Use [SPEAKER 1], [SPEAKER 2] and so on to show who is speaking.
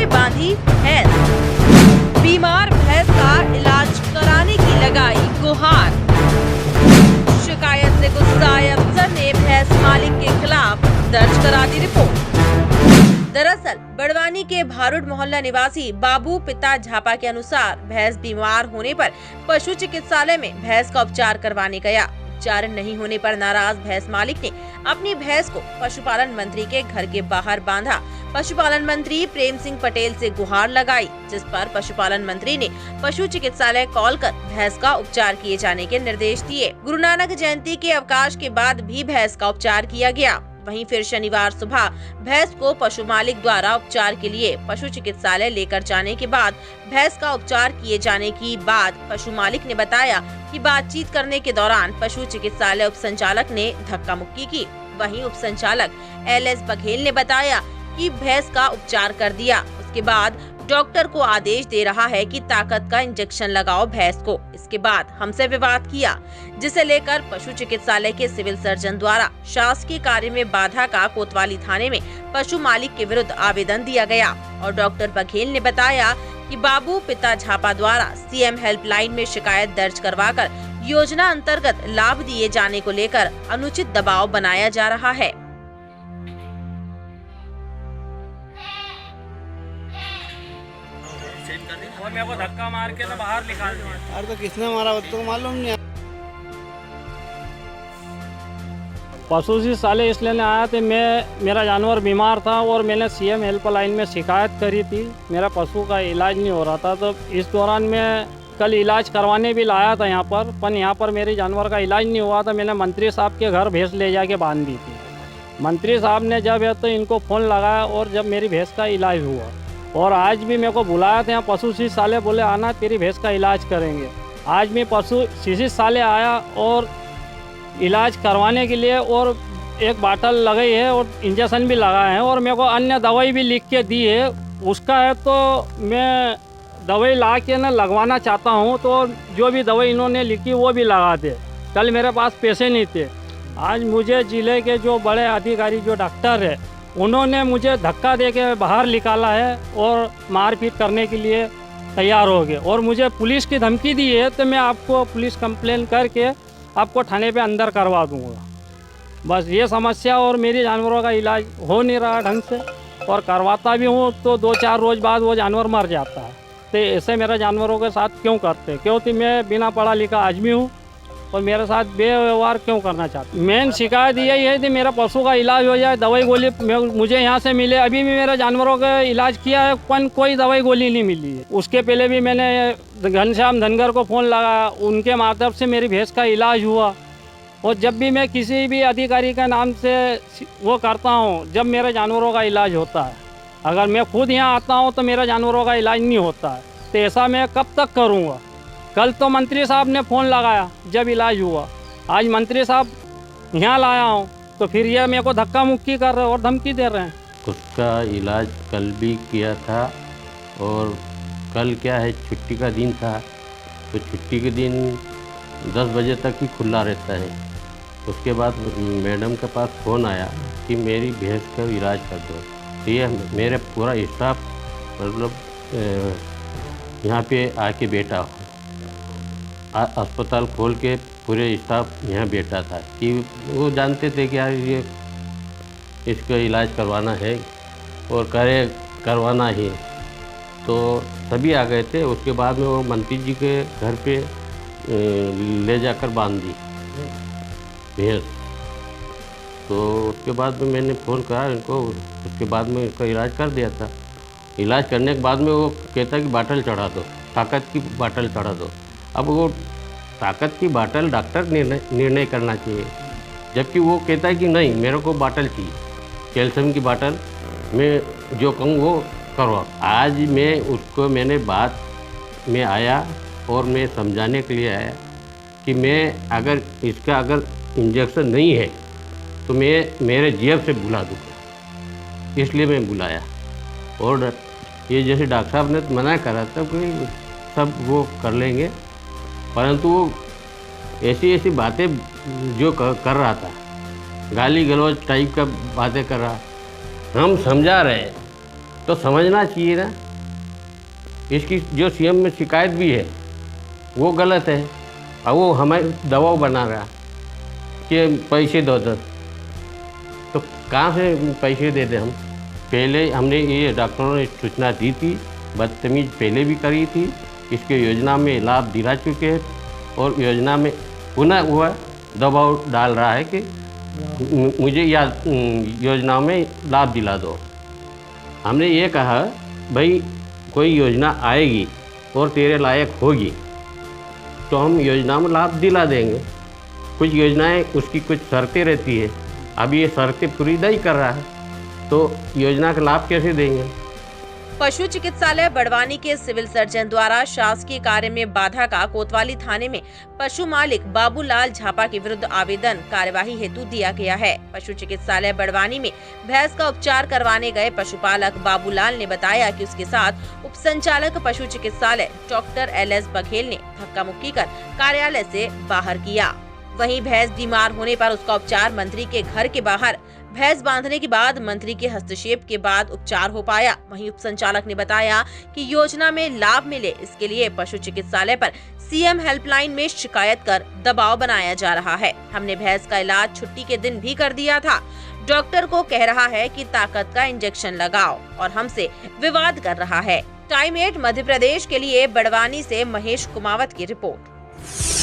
[SPEAKER 1] में बांधी भैंस। बीमार भैंस का इलाज कराने की लगाई गुहार। शिकायत से गुस्साए अफसर ने भैंस मालिक के खिलाफ दर्ज करा दी रिपोर्ट। दरअसल बड़वानी के भारुड मोहल्ला निवासी बाबू पिता झापा के अनुसार भैंस बीमार होने पर पशु चिकित्सालय में भैंस का उपचार करवाने गया। उपचार नहीं होने पर नाराज भैंस मालिक ने अपनी भैंस को पशुपालन मंत्री के घर के बाहर बांधा। पशुपालन मंत्री प्रेम सिंह पटेल से गुहार लगाई, जिस पर पशुपालन मंत्री ने पशु चिकित्सालय कॉल कर भैंस का उपचार किए जाने के निर्देश दिए। गुरु नानक जयंती के अवकाश के बाद भी भैंस का उपचार किया गया। वहीं फिर शनिवार सुबह भैंस को पशु मालिक द्वारा उपचार के लिए पशु चिकित्सालय लेकर जाने के बाद भैंस का उपचार किए जाने की बाद पशु मालिक ने बताया कि बातचीत करने के दौरान पशु चिकित्सालय उप संचालक ने धक्का मुक्की की। वहीं उप संचालक LS बघेल ने बताया कि भैंस का उपचार कर दिया। उसके बाद डॉक्टर को आदेश दे रहा है कि ताकत का इंजेक्शन लगाओ भैंस को। इसके बाद हमसे विवाद किया, जिसे लेकर पशु चिकित्सालय के सिविल सर्जन द्वारा शासकीय कार्य में बाधा का कोतवाली थाने में पशु मालिक के विरुद्ध आवेदन दिया गया। और डॉक्टर बघेल ने बताया कि बाबू पिता झापा द्वारा CM हेल्पलाइन में शिकायत दर्ज करवाकर योजना अंतर्गत लाभ दिए जाने को लेकर अनुचित दबाव बनाया जा रहा है।
[SPEAKER 2] और मेरे को धक्का मार के तो बाहर निकाल दिया।
[SPEAKER 3] अरे तो किसने मारा वो तो मालूम नहीं।
[SPEAKER 4] पशु चिकित्सालय इसलिए नहीं आया था, मेरा जानवर बीमार था और मैंने CM हेल्पलाइन में शिकायत करी थी। मेरा पशु का इलाज नहीं हो रहा था, तो इस दौरान मैं कल इलाज करवाने भी लाया था यहाँ पर यहाँ पर मेरे जानवर का इलाज नहीं हुआ था। मैंने मंत्री साहब के घर भैंस ले जाके बांध दी थी। मंत्री साहब ने जब है तो इनको फ़ोन लगाया और जब मेरी भैंस का इलाज हुआ, और आज भी मेरे को बुलाया था यहाँ पशु चिकित्सालय, बोले आना तेरी भैंस का इलाज करेंगे। आज मैं पशु चिकित्सालय आया और इलाज करवाने के लिए, और एक बाटल लगाई है और इंजेक्शन भी लगाए हैं और मेरे को अन्य दवाई भी लिख के दी है। उसका है तो मैं दवाई ला के ना लगवाना चाहता हूँ, तो जो भी दवाई इन्होंने लिखी वो भी लगा दे। कल मेरे पास पैसे नहीं थे। आज मुझे ज़िले के जो बड़े अधिकारी जो डॉक्टर है उन्होंने मुझे धक्का दे के बाहर निकाला है और मारपीट करने के लिए तैयार हो गए और मुझे पुलिस की धमकी दी है। तो मैं आपको पुलिस कंप्लेन करके आपको थाने पे अंदर करवा दूंगा। बस ये समस्या, और मेरे जानवरों का इलाज हो नहीं रहा ढंग से, और करवाता भी हूँ तो 2-4 रोज़ बाद वो जानवर मर जाता है। तो ऐसे मेरे जानवरों के साथ क्यों करते? क्योंकि मैं बिना पढ़ा लिखा आदमी हूँ और मेरे साथ बेव्यवहार क्यों करना चाहते? मेन शिकायत यही है कि मेरा पशु का इलाज हो जाए, दवाई गोली मुझे यहाँ से मिले। अभी भी मेरे जानवरों का इलाज किया है, पर कोई दवाई गोली नहीं मिली है। उसके पहले भी मैंने घनश्याम धनगर को फ़ोन लगाया, उनके माध्यम से मेरी भैंस का इलाज हुआ। और जब भी मैं किसी भी अधिकारी के नाम से वो करता हूँ, जब मेरे जानवरों का इलाज होता है, अगर मैं खुद यहाँ आता हूँ तो मेरे जानवरों का इलाज नहीं होता है। तो ऐसा मैं कब तक करूँगा? कल तो मंत्री साहब ने फ़ोन लगाया जब इलाज हुआ, आज मंत्री साहब यहाँ लाया हूँ तो फिर ये मेरे को धक्का मुक्की कर रहे हैं और धमकी दे रहे हैं।
[SPEAKER 5] उसका इलाज कल भी किया था, और कल क्या है, छुट्टी का दिन था, तो छुट्टी के दिन 10 बजे तक ही खुला रहता है। उसके बाद मैडम के पास फ़ोन आया कि मेरी भैंस का इलाज कर दो। तो ये मेरे पूरा स्टाफ मतलब यहाँ पे आके बैठा, अस्पताल खोल के पूरे स्टाफ यहाँ बैठा था कि वो जानते थे कि यार ये इसका इलाज करवाना है और करवाना ही, तो सभी आ गए थे। उसके बाद में वो मंत्री जी के घर पे ले जाकर बांध दी भैंस। तो उसके बाद में मैंने फ़ोन करा इनको, उसके बाद में इसका इलाज कर दिया था। इलाज करने के बाद में वो कहता कि बाटल चढ़ा दो, ताकत की बाटल चढ़ा दो। अब वो ताकत की बाटल डॉक्टर निर्णय करना चाहिए, जबकि वो कहता है कि नहीं मेरे को बाटल चाहिए, कैल्शियम की बाटल, मैं जो कहूँ वो करवा। आज मैं उसको मैंने बात में आया और मैं समझाने के लिए आया कि मैं अगर इसका अगर इंजेक्शन नहीं है तो मैं मेरे जेब से बुला दूँगा, इसलिए मैं बुलाया। और ये जैसे डॉक्टर साहब ने मना करा था कि सब वो कर लेंगे, परंतु वो ऐसी बातें जो कर रहा था, गाली गलौज टाइप का बातें कर रहा। हम समझा रहे तो समझना चाहिए ना। इसकी जो सीएम में शिकायत भी है वो गलत है, और वो हमें दबाव बना रहा कि पैसे दो। तो कहाँ से पैसे दे दें हम? पहले हमने ये डॉक्टरों ने सूचना दी थी, बदतमीज पहले भी करी थी, इसके योजना में लाभ दिला चुके हैं, और योजना में पुनः वह दबाव डाल रहा है कि मुझे योजना में लाभ दिला दो। हमने ये कहा भाई कोई योजना आएगी और तेरे लायक होगी तो हम योजना में लाभ दिला देंगे। कुछ योजनाएं उसकी कुछ शर्तें रहती है, अब ये शर्तें पूरी नहीं कर रहा है तो योजना का लाभ कैसे देंगे?
[SPEAKER 1] पशु चिकित्सालय बड़वानी के सिविल सर्जन द्वारा शासकीय कार्य में बाधा का कोतवाली थाने में पशु मालिक बाबूलाल झापा के विरुद्ध आवेदन कार्यवाही हेतु दिया गया है। पशु चिकित्सालय बड़वानी में भैंस का उपचार करवाने गए पशुपालक बाबूलाल ने बताया कि उसके साथ उप संचालक पशु चिकित्सालय डॉक्टर LS बघेल ने धक्का मुक्की कर कार्यालय से बाहर किया। वहीं भैंस बीमार होने पर उसका उपचार मंत्री के घर के बाहर भैंस बांधने के बाद मंत्री के हस्तक्षेप के बाद उपचार हो पाया। वहीं उप संचालक ने बताया कि योजना में लाभ मिले इसके लिए पशु चिकित्सालय पर सीएम हेल्पलाइन में शिकायत कर दबाव बनाया जा रहा है। हमने भैंस का इलाज छुट्टी के दिन भी कर दिया था। डॉक्टर को कह रहा है कि ताकत का इंजेक्शन लगाओ और हमसे विवाद कर रहा है। टाइम 8 मध्य प्रदेश के लिए बड़वानी से महेश कुमावत की रिपोर्ट।